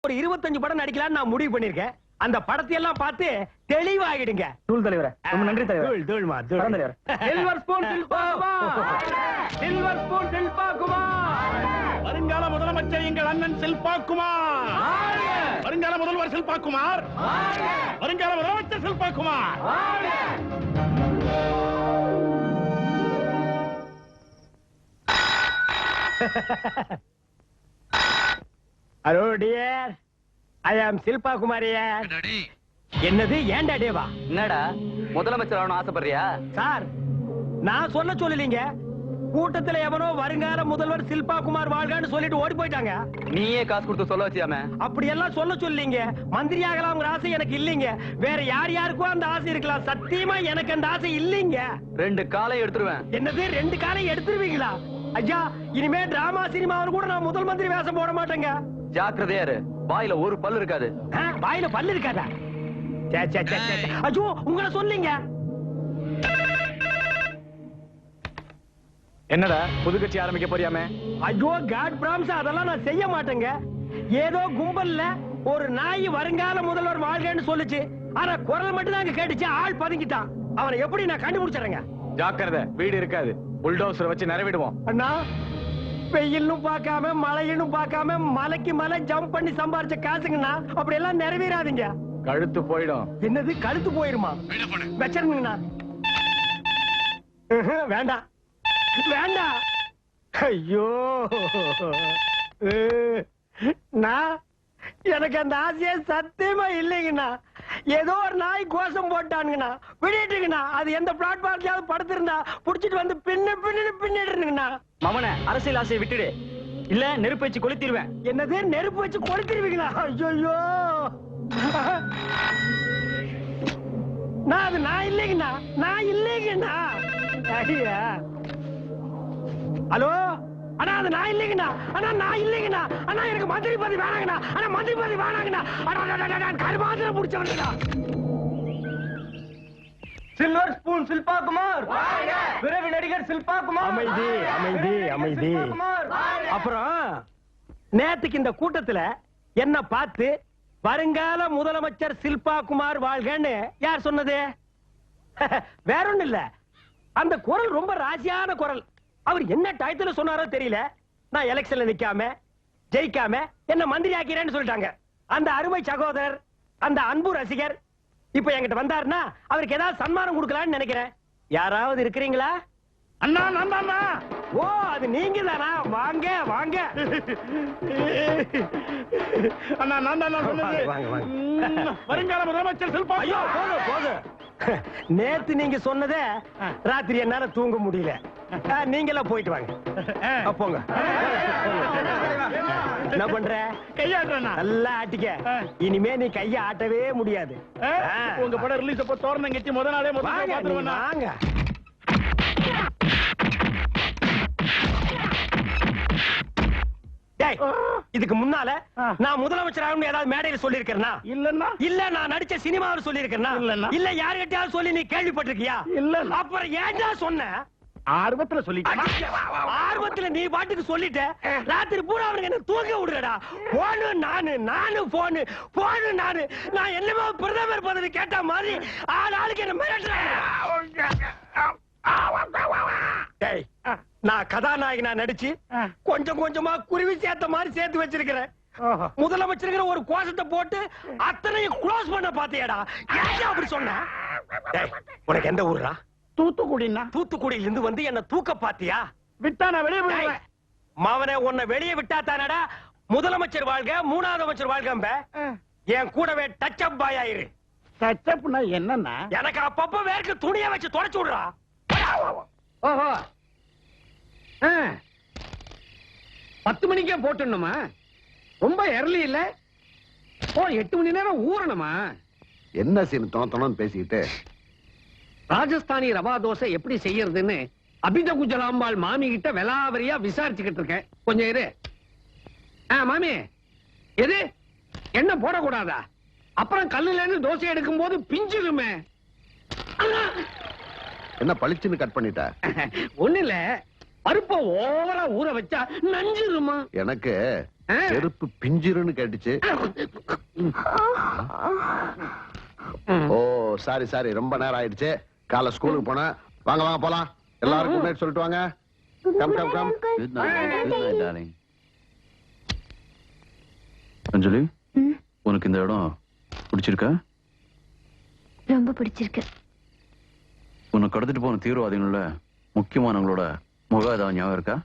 ஒரு 25 படம் நடிக்கலாம்னு நான் முடிவு பண்ணிருக்கேன். அந்த படத்தை எல்லாம் பார்த்து தெளிவாகிடுங்க. தூள் தலைவரே, ரொம்ப நன்றி தலைவரே. தூள்மா தலைவரே. Silver spoon Shilpa Kumar, silver spoon Shilpa Kumar, வருங்கால முதலமைச்சர் எங்கள் அண்ணன் சில்பா குமார், வருங்கால முதல்வர் சில்பா குமார், வருங்கால முதலமைச்சர் சில்பா குமார். ஹலோ டியர், ஐ ஆம் சில்பா குமாரியா. என்னது ஏண்டா டேவா? என்னடா முதலமைச்சர் ஆகணும் ஆசைப்படுறியா? சார், நான் சொல்ல சொல்லலீங்க. கூட்டத்துல எவனோ வருங்கால முதல்வர் சில்பா குமார் வாழ்கான்னு சொல்லிட்டு ஓடி போயிட்டாங்க. நீயே காசு கொடுத்து சொல்ல வச்சியாமே. அப்படி எல்லாம் சொல்ல சொல்லீங்க. மந்திரி ஆகலாம்ங்கிற ஆசை எனக்கு இல்லைங்க. வேற யார் யாருக்கும் அந்த ஆசை இருக்கலாம். சத்தியமா எனக்கு அந்த ஆசை இல்லைங்க. 2 காலை எடுத்துருவேன். என்னது 2 காலை எடுத்துருவீங்களா? ஐயா, இனிமே டிராமா சினிமாவில் கூட நான் முதல் மந்திரி வேஷம் போட மாட்டேங்க. ஜாக்கிரதையா இரு, வாயில ஒரு பல்லு இருக்காது. வாயில பல்லு இருக்காதா? ஐயோ, உங்களை சொல்லிங்க. என்னடா புது கட்சி ஆரம்பிக்க போறியாமே? ஐயோ காட் பிராம்ஸ், அதெல்லாம் நான் செய்ய மாட்டேங்க. ஏதோ கும்பல்ல ஒரு நாய் வருங்கால முதல்வர் வாழ்கன்னு சொல்லுச்சு. ஆனா குரல் மட்டும் தான் கேட்டுச்சு. ஆள் பதுங்கிட்டான். அவனை எப்படி நான் கண்டுபிடிச்சிடுறேங்க? ஜாக்கிரதை, வீடு இருக்காது. புல்டோசர் வச்சு நிறைவிடுவோம். அண்ணா, வெயிலும் பார்க்காம மழையிலும் பார்க்காம மலைக்கு மலை ஜம்ப் பண்ணி சம்பாரிச்ச காசுங்கண்ணா. அப்படி எல்லாம் நிறைவேறாதீங்க. கழுத்து போயிடும். என்னது கழுத்து போயிருமா? வச்சிருங்கண்ணா. வேண்டாம் வேண்டாம். ஐயோ, நான் எனக்கு அந்த ஆசையே சத்தியமா இல்லைங்கண்ணா. ஏதோ ஒரு நாய் கோஷம் போட்டானுங்கண்ணா. விடிட்டுங்கண்ணா. அது எந்த பிளாட்பார்ம்லயாவது படுத்திருந்தா புடிச்சிட்டு வந்து பின்னிடுங்கண்ணா. மவன, அரசியல் ஆசையை விட்டுடு, இல்ல நெருப்பு வச்சு கொளுத்திடுவேன். என்னது நெருப்பு வச்சு கொளுத்திடுவீங்களா? ஐயோ, நான் அது நான் இல்லைங்கண்ணா. நான் இல்லைங்கண்ணா. ஐயா, ஹலோ அண்ணா, அது நான் இல்லைங்கண்ணா. அண்ணா நான் இல்லைங்கண்ணா. அண்ணா எனக்கு மந்திரி பதவி வேணாங்கண்ணா. அண்ணா மந்திரி பதவி வேணாங்கண்ணா. கருமாதிர முடிச்சவனுங்கண்ணா. சில்வர் ஸ்பூன் சில்பா குமார், விரைவு நடிகர் சில்பா குமார். அமைதி அமைதி அமைதி. அப்புறம் நேத்துக்கு இந்த கூட்டத்துல என்ன பார்த்து வருங்கால முதலமைச்சர் சில்பா குமார் வாழ்கன்னு யார் சொன்னது? வேற ஒண்ணு இல்ல, அந்த குரல் ரொம்ப ராசியான குரல். அவர் என்ன டயத்துல சொன்னாரோ தெரியல. நான் எலெக்ஷன்ல நிக்காம ஜெயிக்காம என்ன மந்திரி ஆக்கிறேன்னு சொல்லிட்டாங்க. அந்த அருமை சகோதரர், அந்த அன்பு ரசிகர் இப்ப என்கிட்ட வந்தாருன்னா அவருக்கு ஏதாவது சன்மானம் கொடுக்கலாம்னு நினைக்கிறேன். யாராவது இருக்கிறீங்களா? அண்ணா நான் தானா? ஓ, அது நீங்க தானா? வாங்க வாங்க. அண்ணா நான் தானா சொன்னது? வாங்க வாங்க. வருங்கால முதலமைச்சர் சில்பா. ஐயோ, போதும் போதும். நேத்து நீங்க சொன்னதே ராத்திரி என்னால தூங்க முடியல. நீங்களா போயிட்டு வாங்க. போங்க. என்ன பண்ற? கையாடுறா. நல்லா ஆட்டிக்க. இனிமே நீ கைய ஆட்டவே முடியாது. உங்க படம் ரிலீஸ் அப்ப தோரணம் கட்டி முத நாளே வாங்க வாங்க. இதுக்கு முன்னால நான் முதலமைச்சராக ஏதாவது மேடையில் சொல்லி இருக்கேன்னா? இல்லன்னா இல்ல. நான் நடிச்ச சினிமாவில் சொல்லி இருக்கேன்னா? இல்லன்னா. இல்ல யாருக்கிட்டயாவது சொல்லி நீ கேள்விப்பட்டிருக்கியா? இல்ல. அப்புறம் ஏன்டா சொன்ன? ஆர்வத்துல சொல்லிட்டேன். ஆர்வத்துல நீ பாட்டுக்கு சொல்லிட்ட. ராத்திரி பூரா அவனுக்கு என்ன தூங்க விடுறடா. போனு நானு போனு நானு. நான் என்னமோ பிரதமர் பதவி கேட்ட மாதிரி ஆளுக்கு என்ன மிரட்டுறாங்க. நான் கதாநாயகனா நடிச்சு கொஞ்சம் கொஞ்சமா குருவி சேர்த்த மாதிரி சேர்த்து வச்சிருக்கிறேன். முதலமைச்சர் ஒரு கோஷத்தை போட்டு அத்தனையும் க்ளோஸ் பண்ண பாத்தியாடா. ஏன் அப்படி சொன்ன? உனக்கு எந்த ஊர்ரா? தூத்துக்குடினா? தூத்துக்குடியில இருந்து வந்து என்ன தூக்க பாத்தியா? விட்டா நான் வெளியே போயிடுவேன். மவனை உன்னை வெளியே விட்டா தானடா முதலமைச்சர் வாழ்க, 3வது அமைச்சர் வாழ்க. என் கூடவே டச் அப் பாய் ஆயிரு. டச் அப்னா என்னன்னா? எனக்கு அப்பப்ப வேர்க்கு துணியை வச்சு தொடச்சு விடுறா. ஓஹோ, 10 மணிக்கே போட்டுணுமா? ரொம்ப எர்லி இல்ல? 8 மணி நேரம் ஊறணுமா? என்ன சீன் தோணத்தோன்னு பேசிக்கிட்டு? ராஜஸ்தானி ரவா தோசை எப்படி செய்யறதுன்னு அபித குஜலாம்பாள் மாமி கிட்ட வெலாவரியா விசாரிச்சுக்கிட்டு இருக்கேன். கொஞ்சம் இரு. மாமி, எது என்ன போடக்கூடாதா? அப்புறம் கல்லுல இருந்து தோசை எடுக்கும் போது பிஞ்சிருமே. என்ன பளிச்சுன்னு கட் பண்ணிட்ட? ஒண்ணு இல்ல, பருப்ப ஓவரா ஊற வச்சா நஞ்சிருமா? எனக்கு செருப்பு பிஞ்சிருன்னு கேட்டுச்சு. ஓ சாரி சாரி, ரொம்ப நேரம் ஆயிடுச்சு. காலை ஸ்கூலுக்கு போனேன். வாங்க வாங்க போலாம். எல்லாருக்கும் முன்னாடி சொல்லிட்டு வாங்க. Come come come. Good night darling. Anjali, உனக்கு இந்த இடம் பிடிச்சிருக்கா? ரொம்ப பிடிச்சிருக்கு. உன்னை கடத்திட்டு போன தீவிரவாதிகளோட முக்கியமானவங்களோட முகம் ஏதாவது ஞாபகம் இருக்கா?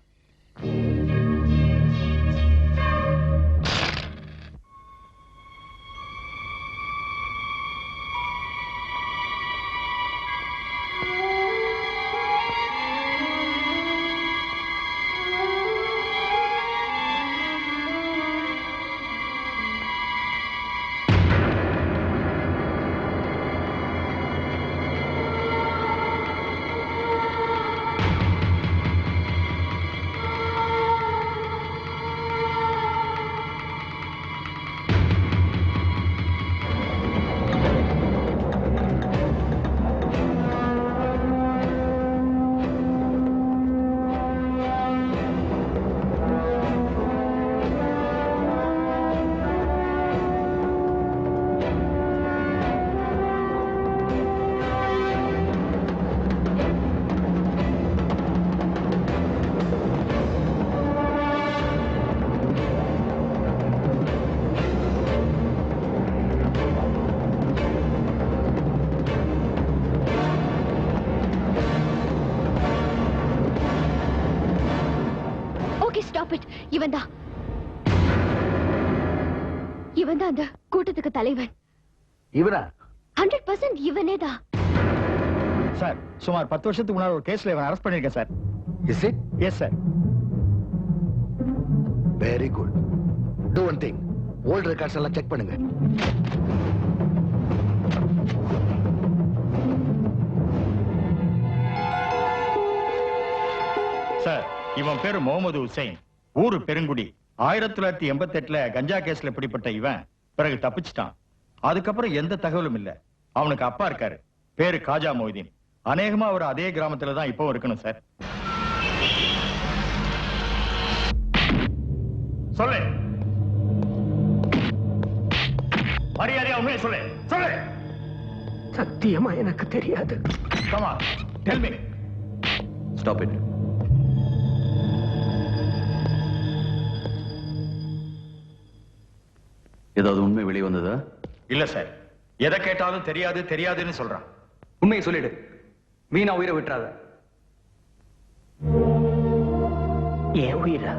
இவன் தான் அந்த கூட்டத்துக்கு தலைவன். இவரா? 100% இவனே தான். சார், சுமார் 10 வருஷத்துக்கு முன்னாடி ஒரு கேஸ்ல இவன் அரெஸ்ட் பண்ணிருக்கேன் sir. Is it? Yes sir. Very good. Do one thing, old records எல்லாம் செக் பண்ணுங்க. சார், இவன் பேரு முகமது ஹுசைன், ஊரு பெருங்குடி. 1988ல கஞ்சா கேஸ்ல பிடிப்பட்ட இவன் பிறகு தப்பிச்சிட்டான். அதுக்கப்புறம் எந்த தகவலும் இல்ல. அவனுக்கு அப்பா இருக்காரு, பேரு காஜா மொய்தீன். அநேகமா அவர் அதே கிராமத்துல தான் இப்போ இருக்கணும் சார். சொல்லு, மரியாதையா உண்மையை சொல்லு. சொல்லு. சத்தியமா எனக்கு தெரியாது. Come on, tell me. Stop it. ஏதாவது உண்மை வெளியே வந்ததா? இல்ல சார், எதை கேட்டாலும் தெரியாது தெரியாதுன்னு சொல்றான். உண்மையை சொல்லிடு, வீணா உயிரை விட்டுறாத. ஏன் உயிரா?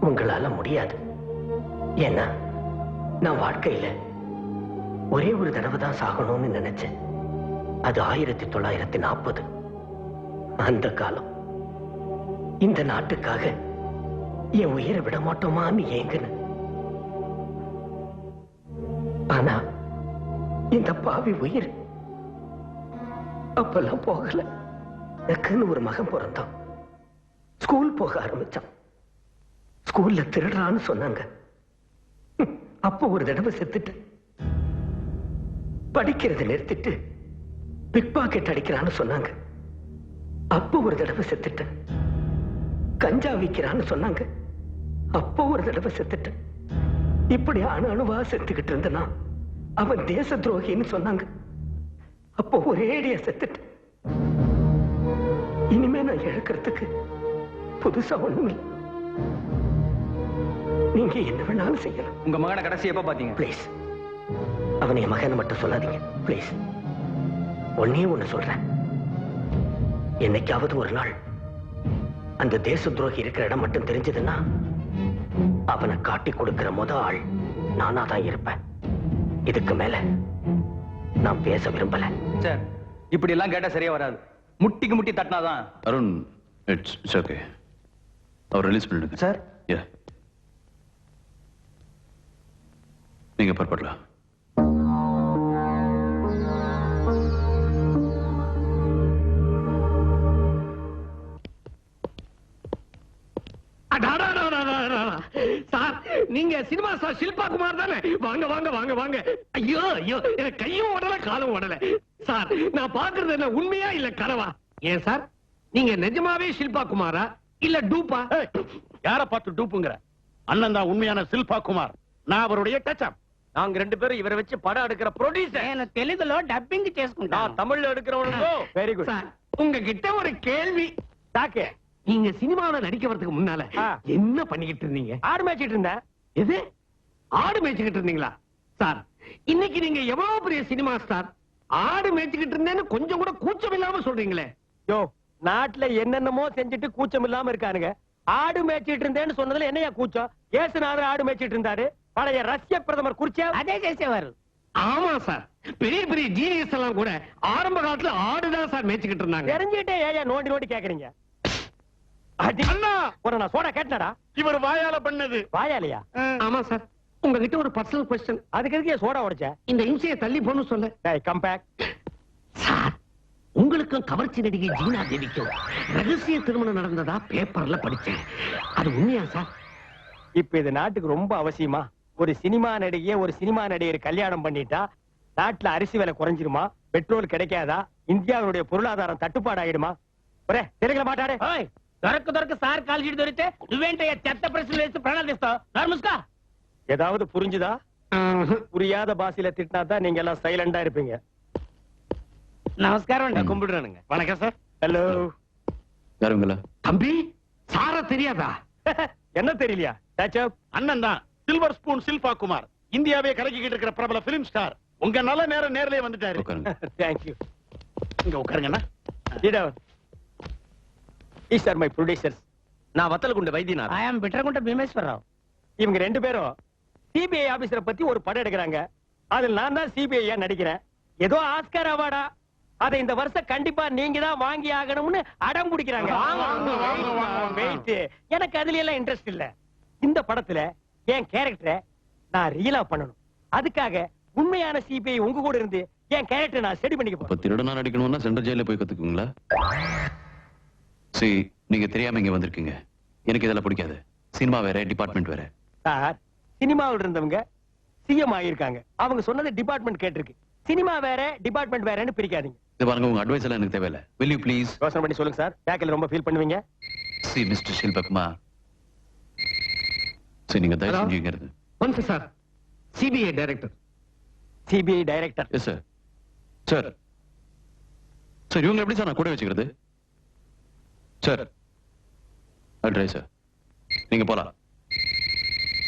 உங்களால முடியாது. ஏன்னா நான் வாழ்க்கையில ஒரே ஒரு தடவை தான் சாகணும்னு நினைச்சேன். அது 1940. அந்த காலம். இந்த நாட்டுக்காக என் உயிரை விட மாட்டோமான்னு ஏங்குன. ஆனா இந்த பாவி உயிர் அப்பெல்லாம் போகல. எனக்குன்னு ஒரு மகன் பிறந்தான். ஸ்கூல் போக ஆரம்பிச்சான். ஸ்கூல்ல திருடுறான்னு சொன்னாங்க. அப்போ ஒரு தடவை செத்துட்டு படிக்கிறத நிறுத்திட்டு பிக் பாக்கெட் அடிக்கிறான்னு சொன்னாங்க. அப்போ ஒரு தடவை செத்துட்டேன். கஞ்சா விக்கிறான்னு சொன்னாங்க. அப்போ ஒரு தடவை செத்துட்டேன். இப்படி அணுவா செத்துக்கிட்டு இருந்தனா அவன் தேச துரோகின்னு சொன்னாங்க. அப்போ ஒரேடியா செத்துட்டேன். இனிமே நான் இழக்கிறதுக்கு புதுசா ஒண்ணும் இல்லை. நீங்க என்ன வேணாலும் செய்யலாம். உங்க மகனை கடைசி எப்ப பாத்தீங்க? பிளீஸ், அவன் என் மகனை மட்டும் சொல்லாதீங்க. பிளீஸ், ஒன்னே ஒண்ணு சொல்றேன். என்னைக்காவது ஒரு நாள் அந்த தேச துரோகி இருக்கிற இடம் மட்டும் தெரிஞ்சதுன்னா அவனை காட்டி கொடுக்கிற ஆள் நானா தான் இருப்பேன். இதுக்கு மேல நான் பேச விரும்பல. சார், இப்படி எல்லாம் கேட்டா சரியா வராது. முட்டிக்கு முட்டி தட்டினாதான். Arun, it's okay. அவர் ரிலீஸ் பண்ணிடுங்க சார். யா, நீங்க புறப்படலாம். சார், நீங்க சினிமா ஸ்டார் ஷில்பா குமார் தானே? வாங்க வாங்க வாங்க வாங்க. ஐயோ ஐயோ, எனக்கு கையும் ஓடல காலும் ஓடல. சார், நான் பாக்குறது என்ன உண்மையா இல்ல கனவா? ஏன் சார், நீங்க நிஜமாவே ஷில்பா குமாரா இல்ல டூப்பா? யார பார்த்து டூப்புங்கிற? அண்ணன் தான் உண்மையான சில்பா குமார். நான் அவருடைய டச்சப். நாங்க ரெண்டு பேரும் இவரை வச்சு படம் எடுக்கிற ப்ரொடியூசர். నేను తెలుగులో డబ్బింగ్ చేసుకుంటా. நான் தமிழ்ல எடுக்கிறவனுக்கோ வெரி குட். சார், உங்ககிட்ட ஒரு கேள்வி. தாக்கு நீங்க சினிமாவுல நடிக்க வரதுக்கு முன்னால என்ன பண்ணிக்கிட்டு இருந்தீங்க? ஆடு மேய்ச்சிட்டு இருந்தேன். எது? ஆடு மேய்ச்சிக்கிட்டு இருந்தீங்களா? சார், இன்னைக்கு நீங்க எவ்வளவு பெரிய சினிமா ஸ்டார், ஆடு மேய்ச்சிக்கிட்டு இருந்தேன்னு கொஞ்சம் கூட கூச்சம் இல்லாம சொல்றீங்களே. யோ, நாட்டுல என்னென்னமோ செஞ்சுட்டு கூச்சம் இல்லாம இருக்கானுங்க. ஆடு மேய்ச்சிட்டு இருந்தேன்னு சொன்னதுல என்னையா கூச்சம்? ஏசுநாதர் ஆடு மேய்ச்சிட்டு இருந்தாரு. பழைய ரஷ்ய பிரதமர் குர்ச்சேவ் అదే చేసేవారు. ஆமா சார், பெரிய பெரிய ஜீனியஸ் எல்லாம் கூட ஆரம்ப காலத்துல ஆடுதான் சார் மேய்ச்சிக்கிட்டு இருந்தாங்க. தெரிஞ்சுக்கிட்டே ஏயா நோண்டி நோண்டி கேக்குறீங்க? அடி அண்ணா, ஒரு நான் சோடா கேட்டனடா. இவர் வாயால பண்ணது. வாயாலியா? ஆமா சார், உங்ககிட்ட ஒரு பர்சனல் கொஸ்டின். அதுக்கு எதுக்கு சோடா உடைச்ச? இந்த இம்சையை தள்ளி போன்னு சொல்ல. டேய் கம் பேக். சார், உங்களுக்கும் கவர்ச்சி நடிகை ஜீனா தேவிக்கும் ரகசிய திருமணம் நடந்ததா பேப்பர்ல படிச்சேன். அது உண்மையா சார்? இப்ப இது நாட்டுக்கு ரொம்ப அவசியமா? ஒரு சினிமா நடிகைய ஒரு சினிமா நடிகர் கல்யாணம் பண்ணிட்டா நாட்டுல அரிசி விலை குறைஞ்சிருமா? பெட்ரோல் கிடைக்காதா? இந்தியாவுடைய பொருளாதாரம் தட்டுப்பாடு ஆயிடுமா? ஒரே தெலுங்குல மாட்டாடு. ఓయ్ దొరక సార్ కాల్ షీట్ దొరికితే నువ్వేంటయ్యా చెత్త ప్రశ్నలు వేసి ప్రాణాలు తీస్తావు? నర్ముస్కా. ஏதாவது புரிஞ்சுதா? புரியாத பாஷையில திட்டினாதான் நீங்க எல்லாம் சைலண்டா இருப்பீங்க. నమస్కారం అండి. கும்பிடுறானுங்க. வணக்கம் சார். ஹலோ. யாருங்களா? தம்பி, சார தெரியாதா? என்ன தெரியலையா? டச்சப். அண்ணன் தான் சில்வர் ஸ்பூன் சில்பா குமார். இந்தியாவே கலக்கிக்கிட்டு இருக்கிற பிரபல பிலிம் ஸ்டார். உங்க நல்ல நேரம் நேர்லயே வந்துட்டாரு. உட்காருங்க. Thank you. இங்க உட்காருங்கண்ணா. These are my producers. நான் வத்தலகுண்டு வைத்தியநாத். ఐఎమ్ బిట్రగుంట భీమేశ్వరరావు. இவங்க ரெண்டு பேரும் சிபிஐ ஆபீசரை பத்தி ஒரு படம் எடுக்கிறாங்க. அதுல நான் தான் சிபிஐ நடிக்கிறேன். ஏதோ ஆஸ்கார் அவார்டா, அதை இந்த வருஷம் கண்டிப்பா நீங்க தான் வாங்கி ஆகணும்னு அடம் பிடிக்கிறாங்க. வெயிட், எனக்கு அதுல எல்லாம் இன்ட்ரெஸ்ட் இல்ல. இந்த படத்துல என் கேரக்டரை நான் ரியலா பண்ணணும். அதுக்காக உண்மையான சிபிஐ உங்க கூட இருந்து என் கேரக்டரை நான் செடி பண்ணிக்க இப்ப போறேன். திருடனா நடிக்கணும்னா சென்ட்ரல் ஜெயில போய் கத்துக்குங்களா? சரி, நீங்க தெரியாம இங்க வந்திருக்கீங்க. எனக்கு இதெல்லாம் பிடிக்காது. சினிமா வேற, டிபார்ட்மெண்ட் வேற. சார், சினிமாவில் இருந்தவங்க சிஎம் ஆகியிருக்காங்க. அவங்க சொன்னது டிபார்ட்மெண்ட் கேட்டிருக்கு. சினிமா வேற டிபார்ட்மெண்ட் வேறன்னு பிரிக்காதீங்க. இது பாருங்க, உங்க அட்வைஸ் எல்லாம் எனக்கு தேவையில்ல. will you please? யோசனை பண்ணி சொல்லுங்க சார். பேக்கில் ரொம்ப ஃபீல் பண்ணுவீங்க. See, Mr. ஷில்பகுமா. சரி, நீங்க தயவு செஞ்சு இங்க இருந்து. வந்து sir, CBI director. CBI director. Yes sir. Sir, sir இவங்க எப்படி சார் நான் கூட வச்சுக்கிறது? சார், அட்ரை சார், நீங்க போலாம்.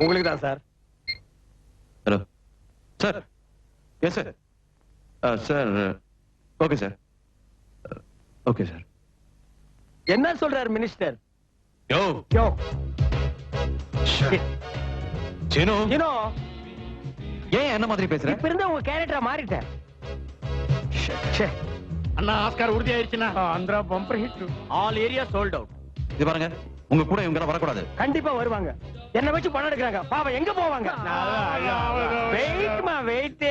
உங்களுக்கு தான் sir. Hello sir. Yes sir. Sir, okay sir. Okay sir. என்ன சொல்றாரு மினிஸ்டர்? யோ யோ சீனு, யூனோ, ஏன் என்ன மாதிரி பேசுற? இப்ப இருந்த உங்க கேரக்டரா மாறிட்டேன். அண்ணா, ஆஸ்கார் உறுதி ஆயிடுச்சுன்னா Andhra bumper hit. All area sold out. இது பாருங்க, உங்க கூட இவங்க எல்லாம் வரக்கூடாது. கண்டிப்பா வருவாங்க. என்ன வச்சு பணம் எடுக்கிறாங்க. பாவம் எங்க போவாங்க? வெயிட்மா வெயிட்.